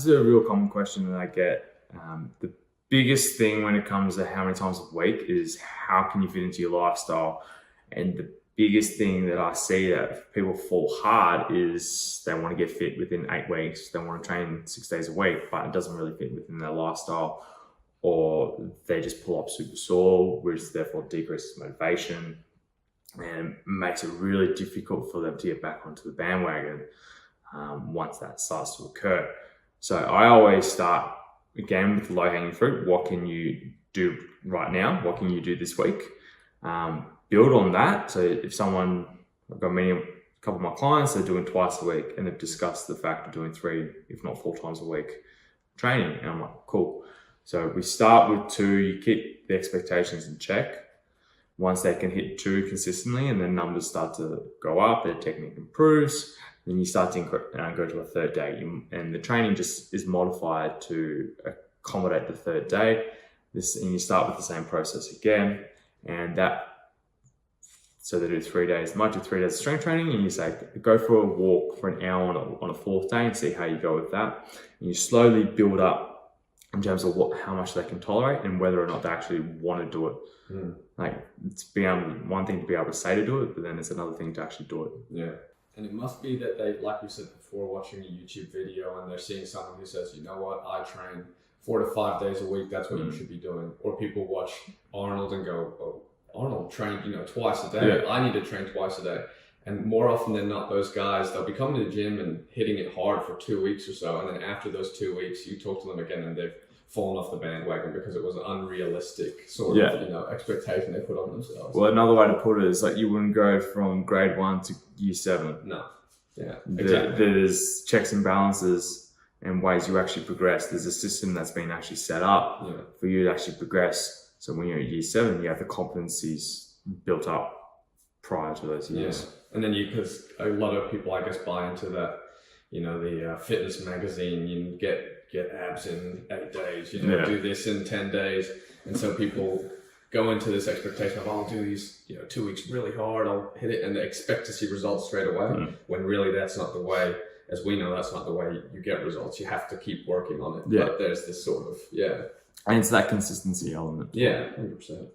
is a real common question that I get. The biggest thing when it comes to how many times a week is how can you fit into your lifestyle? And the biggest thing that I see that people fall hard is they want to get fit within 8 weeks. They want to train 6 days a week, but it doesn't really fit within their lifestyle, or they just pull up super sore, which therefore decreases motivation and makes it really difficult for them to get back onto the bandwagon once that starts to occur. So I always start again with the low-hanging fruit. What can you do right now? What can you do this week? Build on that. So if I've got a couple of my clients, they're doing twice a week and they've discussed the fact of doing 3, if not 4 times a week training. And I'm like, cool. So we start with 2, you keep the expectations in check. Once they can hit 2 consistently and the numbers start to go up, their technique improves, then you start to go to a 3rd day. And the training just is modified to accommodate the 3rd day. And you start with the same process again. And so they do 3 days, might do 3 days of strength training, and you say, go for a walk for an hour on a 4th day and see how you go with that. And you slowly build up in terms of how much they can tolerate and whether or not they actually want to do it. Like, it's one thing to be able to say to do it, but then it's another thing to actually do it. Yeah. And it must be that they, like you said before, watching a YouTube video and they're seeing someone who says, you know what, I train 4 to 5 days a week, that's what you should be doing. Or people watch Arnold and go, oh, Arnold trained, twice a day. Yeah. I need to train twice a day. And more often than not, those guys, they'll be coming to the gym and hitting it hard for 2 weeks or so. And then after those 2 weeks, you talk to them again and they've fallen off the bandwagon because it was an unrealistic sort of expectation they put on themselves. Well, another way to put it is like you wouldn't go from grade 1 to year 7. No. Yeah, exactly. There's checks and balances and ways you actually progress. There's a system that's been actually set up for you to actually progress. So when you're at year 7, you have the competencies built up prior to those years. Yeah. And then because a lot of people, I guess, buy into that, the fitness magazine, you get abs in 8 days, do this in 10 days. And so people go into this expectation of, I'll do these, 2 weeks really hard, I'll hit it, and they expect to see results straight away. When really that's not the way. As we know, that's not the way you get results. You have to keep working on it. Yeah. But there's this sort of, And it's that consistency element. Yeah, 100%.